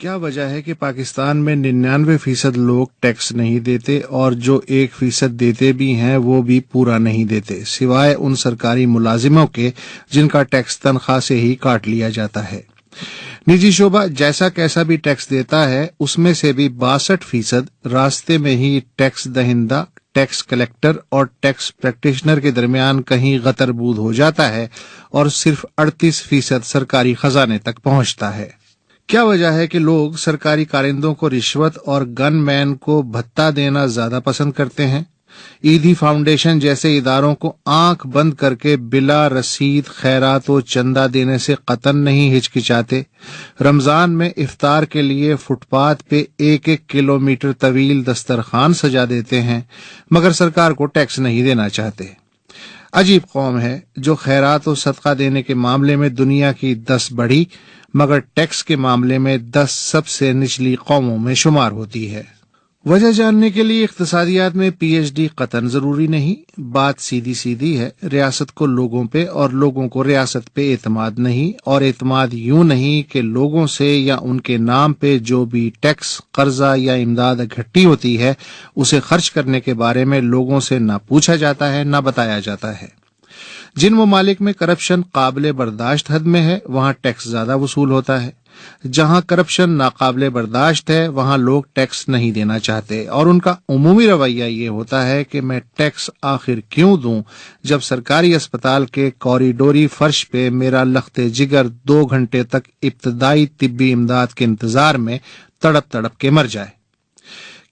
کیا وجہ ہے کہ پاکستان میں 99% لوگ ٹیکس نہیں دیتے اور جو 1% دیتے بھی ہیں وہ بھی پورا نہیں دیتے، سوائے ان سرکاری ملازموں کے جن کا ٹیکس تنخواہ سے ہی کاٹ لیا جاتا ہے۔ نجی شعبہ جیسا کیسا بھی ٹیکس دیتا ہے، اس میں سے بھی 62% راستے میں ہی ٹیکس دہندہ، ٹیکس کلیکٹر اور ٹیکس پریکٹیشنر کے درمیان کہیں غتر بود ہو جاتا ہے اور صرف 38% سرکاری خزانے تک پہنچتا ہے۔ کیا وجہ ہے کہ لوگ سرکاری کارندوں کو رشوت اور گن مین کو بھتہ دینا زیادہ پسند کرتے ہیں؟ ایدھی فاؤنڈیشن جیسے اداروں کو آنکھ بند کر کے بلا رسید خیرات و چندہ دینے سے قطعاً نہیں ہچکچاتے۔ رمضان میں افطار کے لیے فٹ پاتھ پہ 1 کلومیٹر طویل دسترخوان سجا دیتے ہیں، مگر سرکار کو ٹیکس نہیں دینا چاہتے۔ عجیب قوم ہے جو خیرات و صدقہ دینے کے معاملے میں دنیا کی 10 بڑی مگر ٹیکس کے معاملے میں 10 سب سے نچلی قوموں میں شمار ہوتی ہے۔ وجہ جاننے کے لیے اقتصادیات میں PhD قطعاً ضروری نہیں، بات سیدھی ہے۔ ریاست کو لوگوں پہ اور لوگوں کو ریاست پہ اعتماد نہیں، اور اعتماد یوں نہیں کہ لوگوں سے یا ان کے نام پہ جو بھی ٹیکس، قرضہ یا امداد اکٹھی ہوتی ہے اسے خرچ کرنے کے بارے میں لوگوں سے نہ پوچھا جاتا ہے نہ بتایا جاتا ہے۔ جن ممالک میں کرپشن قابل برداشت حد میں ہے وہاں ٹیکس زیادہ وصول ہوتا ہے۔ جہاں کرپشن ناقابل برداشت ہے وہاں لوگ ٹیکس نہیں دینا چاہتے، اور ان کا عمومی رویہ یہ ہوتا ہے کہ میں ٹیکس آخر کیوں دوں جب سرکاری اسپتال کے کوریڈوری فرش پہ میرا لخت جگر 2 گھنٹے تک ابتدائی طبی امداد کے انتظار میں تڑپ کے مر جائے۔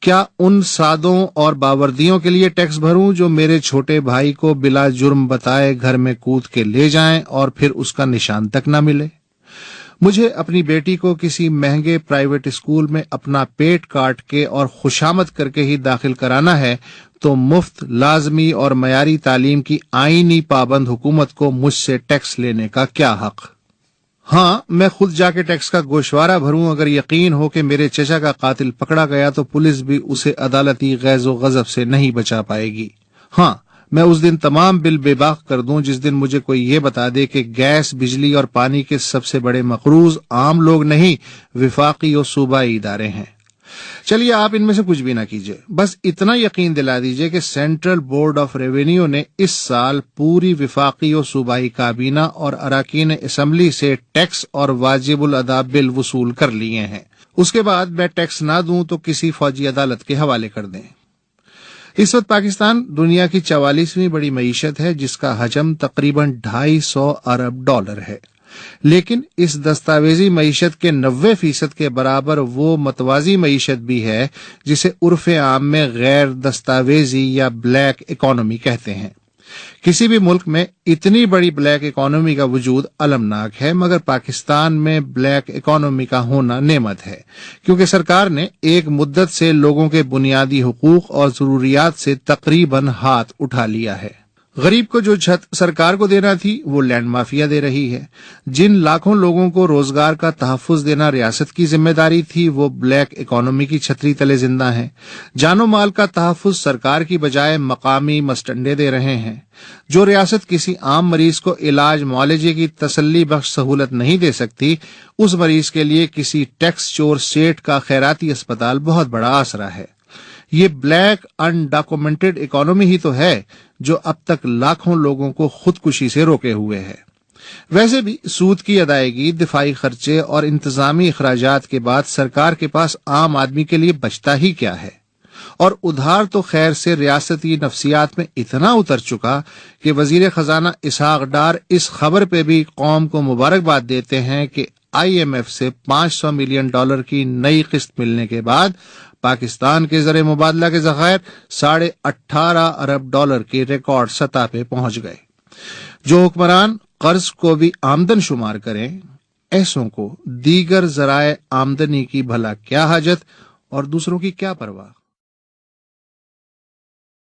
کیا ان سادوں اور باوردیوں کے لیے ٹیکس بھروں جو میرے چھوٹے بھائی کو بلا جرم بتائے گھر میں کود کے لے جائیں اور پھر اس کا نشان تک نہ ملے؟ مجھے اپنی بیٹی کو کسی مہنگے پرائیویٹ اسکول میں اپنا پیٹ کاٹ کے اور خوشامد کر کے ہی داخل کرانا ہے تو مفت، لازمی اور معیاری تعلیم کی آئینی پابند حکومت کو مجھ سے ٹیکس لینے کا کیا حق؟ ہاں، میں خود جا کے ٹیکس کا گوشوارہ بھروں اگر یقین ہو کہ میرے چچا کا قاتل پکڑا گیا تو پولیس بھی اسے عدالتی غیظ و غضب سے نہیں بچا پائے گی۔ ہاں، میں اس دن تمام بل بے باک کر دوں جس دن مجھے کوئی یہ بتا دے کہ گیس، بجلی اور پانی کے سب سے بڑے مقروض عام لوگ نہیں، وفاقی اور صوبائی ادارے ہیں۔ چلیے آپ ان میں سے کچھ بھی نہ کیجیے، بس اتنا یقین دلا دیجیے کہ سینٹرل بورڈ آف ریونیو نے اس سال پوری وفاقی اور صوبائی کابینہ اور اراکین اسمبلی سے ٹیکس اور واجب الادا بل وصول کر لیے ہیں۔ اس کے بعد میں ٹیکس نہ دوں تو کسی فوجی عدالت کے حوالے کر دیں۔ اس وقت پاکستان دنیا کی 44ویں بڑی معیشت ہے جس کا حجم تقریباً 250 ارب ڈالر ہے، لیکن اس دستاویزی معیشت کے 90% کے برابر وہ متوازی معیشت بھی ہے جسے عرف عام میں غیر دستاویزی یا بلیک اکانومی کہتے ہیں۔ کسی بھی ملک میں اتنی بڑی بلیک اکانومی کا وجود المناک ہے، مگر پاکستان میں بلیک اکانومی کا ہونا نعمت ہے، کیونکہ سرکار نے ایک مدت سے لوگوں کے بنیادی حقوق اور ضروریات سے تقریباً ہاتھ اٹھا لیا ہے۔ غریب کو جو چھت سرکار کو دینا تھی وہ لینڈ مافیا دے رہی ہے۔ جن لاکھوں لوگوں کو روزگار کا تحفظ دینا ریاست کی ذمہ داری تھی وہ بلیک اکانومی کی چھتری تلے زندہ ہیں۔ جان و مال کا تحفظ سرکار کی بجائے مقامی مسٹنڈے دے رہے ہیں۔ جو ریاست کسی عام مریض کو علاج معالجے کی تسلی بخش سہولت نہیں دے سکتی، اس مریض کے لیے کسی ٹیکس چور سیٹ کا خیراتی اسپتال بہت بڑا آسرا ہے۔ یہ بلیک انڈاکومنٹڈ اکانومی ہی تو ہے جو اب تک لاکھوں لوگوں کو خودکشی سے روکے ہوئے ہے۔ ویسے بھی سود کی ادائیگی، دفاعی خرچے اور انتظامی اخراجات کے بعد سرکار کے پاس عام آدمی کے لیے بچتا ہی کیا ہے؟ اور ادھار تو خیر سے ریاستی نفسیات میں اتنا اتر چکا کہ وزیر خزانہ اسحاق ڈار اس خبر پہ بھی قوم کو مبارکباد دیتے ہیں کہ IMF سے $500 ملین کی نئی قسط ملنے کے بعد پاکستان کے زر مبادلہ کے ذخائر $18.5 ارب کی ریکارڈ سطح پہ پہنچ گئے۔ جو حکمران قرض کو بھی آمدن شمار کریں، ایسوں کو دیگر ذرائع آمدنی کی بھلا کیا حاجت اور دوسروں کی کیا پرواہ۔